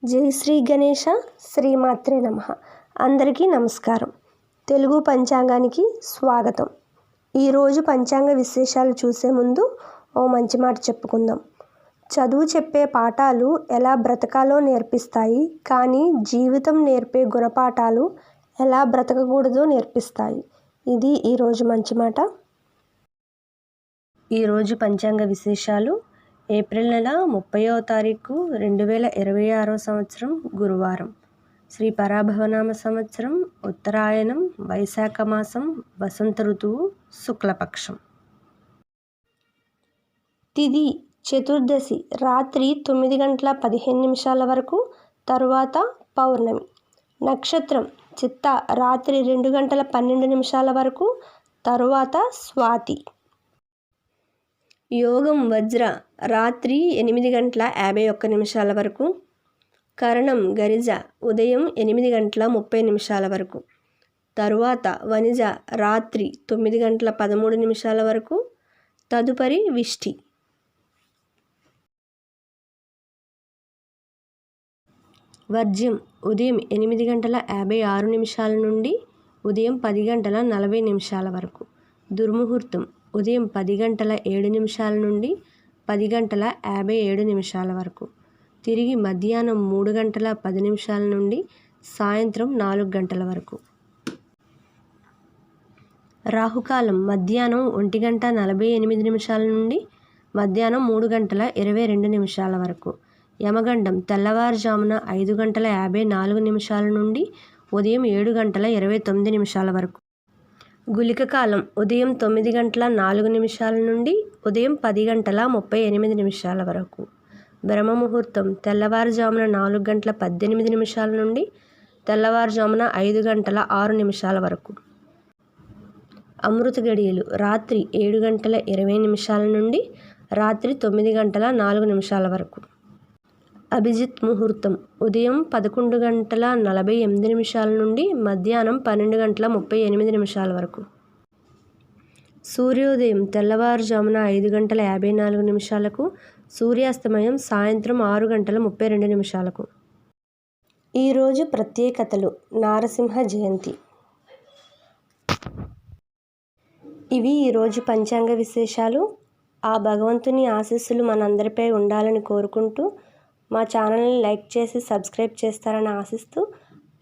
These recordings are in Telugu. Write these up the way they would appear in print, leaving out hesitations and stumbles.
జై శ్రీ గణేష శ్రీమాత్రే నమః. అందరికీ నమస్కారం. తెలుగు పంచాంగానికి స్వాగతం. ఈరోజు పంచాంగ విశేషాలు చూసే ముందు ఓ మంచి మాట చెప్పుకుందాం. చదువు చెప్పే పాఠాలు ఎలా బ్రతకాలో నేర్పిస్తాయి, కానీ జీవితం నేర్పే గుణపాఠాలు ఎలా బ్రతకకూడదో నేర్పిస్తాయి. ఇది ఈరోజు మంచి మాట. ఈరోజు పంచాంగ విశేషాలు ఏప్రిల్ నెల 30వ తారీఖు 2026 సంవత్సరం గురువారం. శ్రీ పరాభవనామ సంవత్సరం, ఉత్తరాయణం, వైశాఖ మాసం, వసంత ఋతువు, శుక్లపక్షం. తిథి చతుర్దశి రాత్రి 9:15 వరకు, తరువాత పౌర్ణమి. నక్షత్రం చిత్త రాత్రి 2:12 వరకు, తరువాత స్వాతి. యోగం వజ్ర రాత్రి 8:51 వరకు, కరణం గరిజ ఉదయం 8:30 వరకు, తరువాత వనిజ రాత్రి 9:13 వరకు, తదుపరి విష్టి. వర్జ్యం ఉదయం 8:56 నుండి ఉదయం 10:40 వరకు. దుర్ముహూర్తం ఉదయం 10:07 నుండి 10:57 వరకు. తిరిగి మధ్యాహ్నం 3:10 నుండి సాయంత్రం 4 వరకు. రాహుకాలం మధ్యాహ్నం 1:48 నుండి మధ్యాహ్నం 3:22 వరకు. యమగండం తెల్లవారుజామున 5:54 నుండి ఉదయం 7:29 వరకు. గుళిక కాలం ఉదయం 9:04 నుండి ఉదయం 10:38 వరకు. బ్రహ్మముహూర్తం తెల్లవారుజామున 4:18 నుండి తెల్లవారుజామున 5:06 వరకు. అమృత గడియలు రాత్రి 7:20 నుండి రాత్రి 9:04 వరకు. అభిజిత్ ముహూర్తం ఉదయం 11:48 నుండి మధ్యాహ్నం 12:38 వరకు. సూర్యోదయం తెల్లవారుజామున 5:54, సూర్యాస్తమయం సాయంత్రం 6:32. ఈరోజు ప్రత్యేకతలు. నారసింహ జయంతి. ఇవి ఈరోజు పంచాంగ విశేషాలు. ఆ భగవంతుని ఆశీస్సులు మనందరిపై ఉండాలని కోరుకుంటూ మా ఛానల్ని లైక్ చేసి సబ్స్క్రైబ్ చేస్తారని ఆశిస్తూ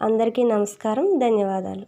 అందరికీ నమస్కారం. ధన్యవాదాలు.